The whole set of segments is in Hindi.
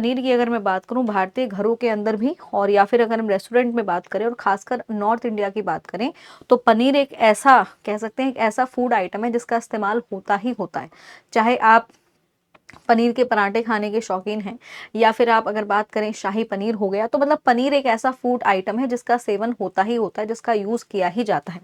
पनीर की अगर मैं बात करूं भारतीय घरों के अंदर भी, और या फिर अगर हम रेस्टोरेंट में बात करें और खासकर नॉर्थ इंडिया की बात करें, तो पनीर एक ऐसा कह सकते हैं, एक ऐसा फूड आइटम है जिसका इस्तेमाल होता ही होता है। चाहे आप पनीर के पराठे खाने के शौकीन हैं, या फिर आप अगर बात करें शाही पनीर हो गया, तो मतलब पनीर एक ऐसा फूड आइटम है जिसका सेवन होता ही होता है, जिसका यूज किया ही जाता है।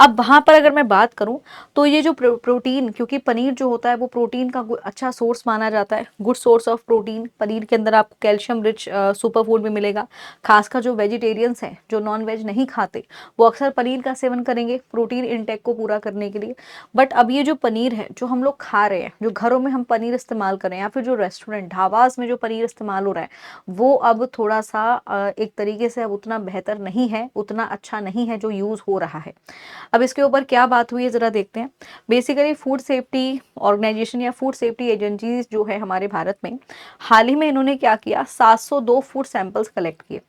अब वहां पर अगर मैं बात करूं, तो ये जो प्रोटीन, क्योंकि पनीर जो होता है वो प्रोटीन का अच्छा सोर्स माना जाता है, good source of protein. Paneer के अंदर आपको कैल्शियम रिच सुपर फूड भी मिलेगा। खासकर जो वेजिटेरियंस हैं, जो नॉन वेज नहीं खाते, वो अक्सर पनीर का सेवन करेंगे प्रोटीन इंटेक को पूरा करने के लिए। बट अब ये जो पनीर है जो हम लोग खा रहे हैं, जो घरों में हम पनीर इस्तेमाल कर रहे हैं, या फिर जो रेस्टोरेंट ढाबास में जो पनीर इस्तेमाल हो रहा है, वो अब थोड़ा सा एक तरीके से अब उतना बेहतर नहीं है, उतना अच्छा नहीं है जो यूज हो रहा है। अब इसके ऊपर क्या बात हुई है जरा देखते हैं। बेसिकली फूड सेफ्टी ऑर्गेनाइजेशन या फूड सेफ्टी एजेंसीज जो है हमारे भारत में, हाल ही में इन्होंने क्या किया, 702 फूड सैंपल्स कलेक्ट किए।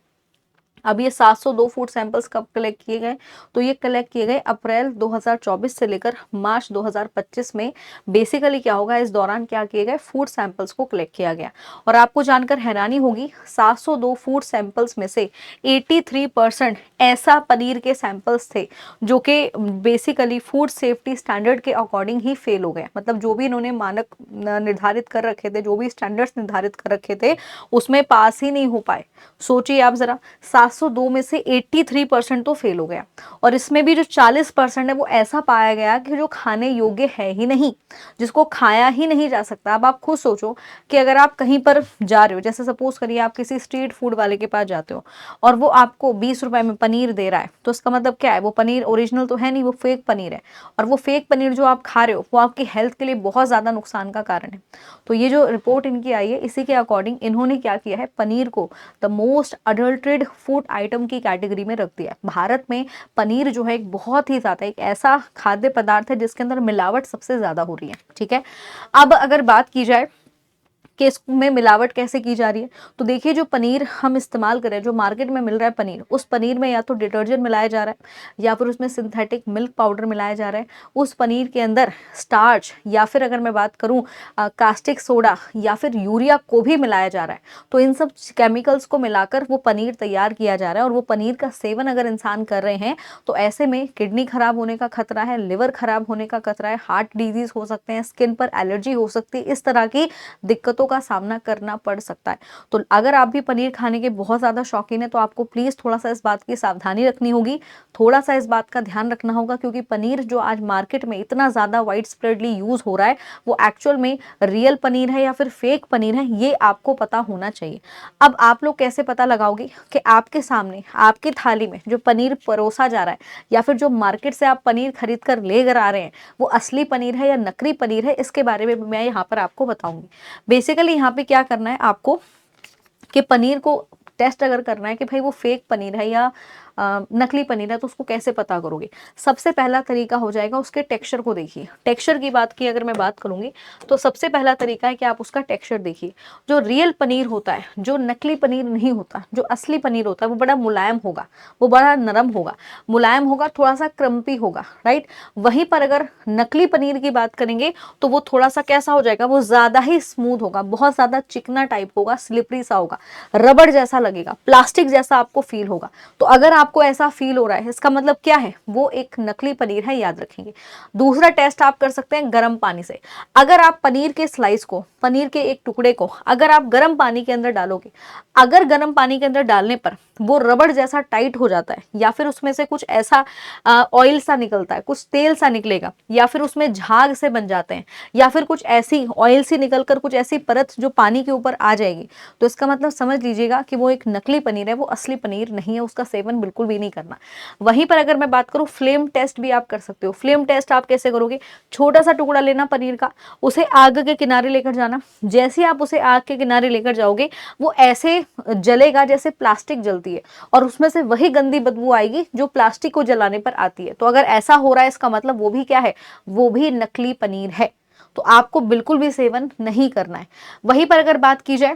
अब ये 702 फूड सैंपल्स कब कलेक्ट किए गए, तो ये कलेक्ट किए गए अप्रैल 2024 से लेकर मार्च 2025 में। बेसिकली क्या होगा, इस दौरान क्या किए गए, फूड सैंपल्स को कलेक्ट किया गया। और आपको जानकर हैरानी होगी, 702 फूड सैंपल्स में से 83% ऐसा पनीर के सैंपल्स थे जो कि बेसिकली फूड सेफ्टी स्टैंडर्ड के अकॉर्डिंग ही फेल हो गए। मतलब जो भी इन्होंने मानक निर्धारित कर रखे थे, जो भी स्टैंडर्ड्स निर्धारित कर रखे थे, उसमें पास ही नहीं हो पाए। सोचिए आप जरा, 702 में से 83% तो फेल हो गया, और इसमें भी जो 40% है वो ऐसा पाया गया कि जो खाने योग्य है ही नहीं, जिसको खाया ही नहीं जा सकता। अब आप खुद सोचो कि अगर आप कहीं पर जा रहे हो, जैसे सपोज करिए आप किसी स्ट्रीट फूड वाले के पास जाते हो और वो आपको 20 रुपए में पनीर दे रहा है, तो इसका मतलब क्या है, वो पनीर ओरिजिनल तो है नहीं, वो फेक पनीर है। और वो फेक पनीर जो आप खा रहे हो वो आपकी हेल्थ के लिए बहुत ज्यादा नुकसान का कारण है। तो ये जो रिपोर्ट इनकी आई है, इसी के अकॉर्डिंग इन्होंने क्या किया है, पनीर को द मोस्ट अडल्ट्रेड फूड आइटम की कैटेगरी में रख दिया है। भारत में पनीर जो है एक बहुत ही ज्यादा एक ऐसा खाद्य पदार्थ है जिसके अंदर मिलावट सबसे ज्यादा हो रही है। ठीक है, अब अगर बात की जाए कि इसमें मिलावट कैसे की जा रही है, तो देखिए जो पनीर हम इस्तेमाल कर रहे हैं, जो मार्केट में मिल रहा है पनीर, उस पनीर में या तो डिटर्जेंट मिलाया जा रहा है, या फिर उसमें सिंथेटिक मिल्क पाउडर मिलाया जा रहा है। उस पनीर के अंदर स्टार्च, या फिर अगर मैं बात करूं कास्टिक सोडा या फिर यूरिया को भी मिलाया जा रहा है। तो इन सब केमिकल्स को मिलाकर वो पनीर तैयार किया जा रहा है, और वो पनीर का सेवन अगर इंसान कर रहे हैं, तो ऐसे में किडनी खराब होने का खतरा है, लिवर खराब होने का खतरा है, हार्ट डिजीज हो सकते हैं, स्किन पर एलर्जी हो सकती है, इस तरह की दिक्कतों का सामना करना पड़ सकता है। तो अगर आप भी पनीर खाने के बहुत ज्यादा शौकीन है, तो आपको प्लीज थोड़ा सा इस बात की सावधानी रखनी होगी, थोड़ा सा इस बात का ध्यान रखना होगा, क्योंकि पनीर जो आज मार्केट में इतना ज्यादा वाइड स्प्रेडली यूज हो रहा है, वो एक्चुअल में रियल पनीर है या फिर फेक पनीर है, ये आपको पता होना चाहिए। अब आप लोग कैसे पता लगाओगे कि आपके सामने आपकी थाली में जो पनीर परोसा जा रहा है, या फिर जो मार्केट से आप पनीर खरीद कर लेकर आ रहे हैं, वो असली पनीर है या नकली पनीर है, इसके बारे में मैं यहाँ पर आपको बताऊंगी। बेसिकली यहाँ पे क्या करना है आपको, कि पनीर को टेस्ट अगर करना है कि भाई वो फेक पनीर है या नकली पनीर है, तो उसको कैसे पता करोगे। सबसे पहला तरीका हो जाएगा उसके टेक्सचर को देखिए। टेक्सचर की बात की अगर मैं बात करूंगी, तो सबसे पहला तरीका है कि आप उसका टेक्सचर देखिए। जो रियल पनीर होता है, जो नकली पनीर नहीं होता, जो असली पनीर होता है, वो बड़ा मुलायम होगा, वो बड़ा नरम होगा, मुलायम होगा, थोड़ा सा क्रम्पी होगा, राइट। वहीं पर अगर नकली पनीर की बात करेंगे, तो वो थोड़ा सा कैसा हो जाएगा, वो ज्यादा ही स्मूथ होगा, बहुत ज्यादा चिकना टाइप होगा, स्लिपरी सा होगा, रबड़ जैसा लगेगा, प्लास्टिक जैसा आपको फील होगा। तो अगर आपको ऐसा फील हो रहा है, इसका मतलब क्या है, वो एक नकली पनीर है, याद रखेंगे। दूसरा टेस्ट आप कर सकते हैं गर्म पानी से। अगर आप पनीर के स्लाइस को, पनीर के एक टुकड़े को अगर आप गर्म पानी के अंदर डालोगे, अगर गर्म पानी के अंदर डालने पर वो रबड़ जैसा टाइट हो जाता है, या फिर उसमें से कुछ ऐसा ऑयल सा निकलता है, कुछ तेल सा निकलेगा, या फिर उसमें झाग से बन जाते हैं, या फिर कुछ ऐसी ऑयल सी निकलकर कुछ ऐसी परत जो पानी के ऊपर आ जाएगी, तो इसका मतलब समझ लीजिएगा कि वो एक नकली पनीर है, वो असली पनीर नहीं है, उसका सेवन बिल्कुल भी नहीं करना। वहीं पर अगर मैं बात करूं, फ्लेम टेस्ट भी आप कर सकते हो। फ्लेम टेस्ट आप कैसे करोगे, छोटा सा टुकड़ा लेना पनीर का, उसे आग के किनारे लेकर जाना। जैसे आप उसे आग के किनारे लेकर जाओगे, वो ऐसे जलेगा जैसे प्लास्टिक जलती है, और उसमें से वही गंदी बदबू आएगी जो प्लास्टिक को जलाने पर आती है। तो अगर ऐसा हो रहा है, इसका मतलब वो भी क्या है, वो भी नकली पनीर है। तो आपको बिल्कुल भी सेवन नहीं करना है। वहीं पर अगर बात की जाए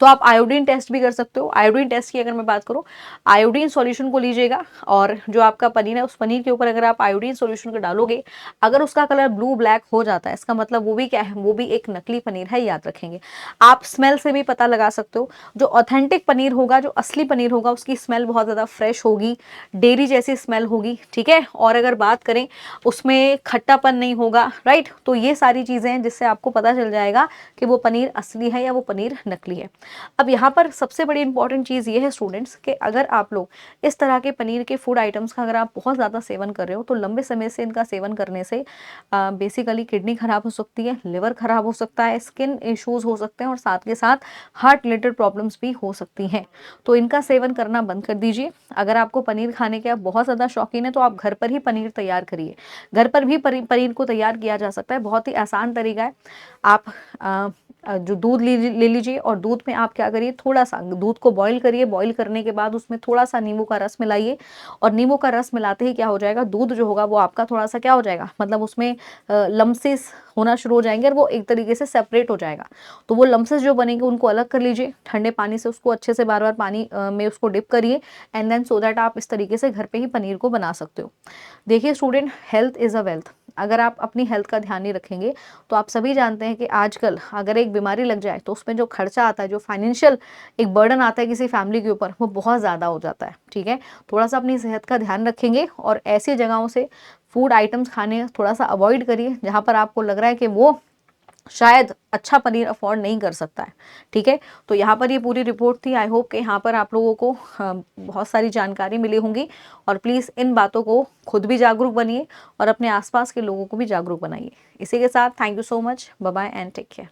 तो आप आयोडीन टेस्ट भी कर सकते हो। आयोडीन टेस्ट की अगर मैं बात करूँ, आयोडीन सॉल्यूशन को लीजिएगा और जो आपका पनीर है उस पनीर के ऊपर अगर आप आयोडीन सॉल्यूशन को डालोगे, अगर उसका कलर ब्लू ब्लैक हो जाता है, इसका मतलब वो भी क्या है, वो भी एक नकली पनीर है, याद रखेंगे। आप स्मेल से भी पता लगा सकते हो। जो ऑथेंटिक पनीर होगा, जो असली पनीर होगा, उसकी स्मेल बहुत ज़्यादा फ्रेश होगी, डेयरी जैसी स्मेल होगी, ठीक है। और अगर बात करें उसमें खट्टापन नहीं होगा, राइट। तो ये सारी चीज़ें हैं जिससे आपको पता चल जाएगा कि वो पनीर असली है या वो पनीर नकली है। अब यहाँ पर सबसे बड़ी इंपॉर्टेंट चीज़ ये है स्टूडेंट्स कि अगर आप लोग इस तरह के पनीर के फूड आइटम्स का अगर आप बहुत ज़्यादा सेवन कर रहे हो, तो लंबे समय से इनका सेवन करने से बेसिकली किडनी खराब हो सकती है, लिवर खराब हो सकता है, स्किन इश्यूज हो सकते हैं और साथ के साथ हार्ट रिलेटेड प्रॉब्लम्स भी हो सकती हैं। तो इनका सेवन करना बंद कर दीजिए। अगर आपको पनीर खाने के आप बहुत ज़्यादा शौकीन है तो आप घर पर ही पनीर तैयार करिए। घर पर भी पनीर को तैयार किया जा सकता है, बहुत ही आसान तरीका है। आप जो दूध ले लीजिए और दूध में आप क्या करिए, थोड़ा सा दूध को बॉईल करिए। बॉईल करने के बाद उसमें थोड़ा सा नींबू का रस मिलाइए और नींबू का रस मिलाते ही क्या हो जाएगा, दूध जो होगा वो आपका थोड़ा सा क्या हो जाएगा, मतलब उसमें लम्सेस होना शुरू हो जाएंगे और वो एक तरीके से सेपरेट हो जाएगा। तो वो लम्सेस जो बनेंगे उनको अलग कर लीजिए, ठंडे पानी से उसको अच्छे से बार बार पानी में उसको डिप करिए एंड देन सो दैट आप इस तरीके से घर पे ही पनीर को बना सकते हो। देखिए student, health is a wealth. अगर आप अपनी हेल्थ का ध्यान नहीं रखेंगे तो आप सभी जानते हैं कि आजकल अगर एक बीमारी लग जाए तो उसमें जो खर्चा आता है, जो फाइनेंशियल एक बर्डन आता है किसी फैमिली के ऊपर, वो बहुत ज़्यादा हो जाता है, ठीक है। थोड़ा सा अपनी सेहत का ध्यान रखेंगे और ऐसी जगहों से फूड आइटम्स खाने थोड़ा सा अवॉइड करिए जहाँ पर आपको लग रहा है कि वो शायद अच्छा पनीर अफोर्ड नहीं कर सकता है, ठीक है। तो यहाँ पर ये पूरी रिपोर्ट थी। आई होप कि यहाँ पर आप लोगों को बहुत सारी जानकारी मिली होंगी और प्लीज़ इन बातों को खुद भी जागरूक बनिए और अपने आसपास के लोगों को भी जागरूक बनाइए। इसी के साथ thank you so much, bye bye and take care.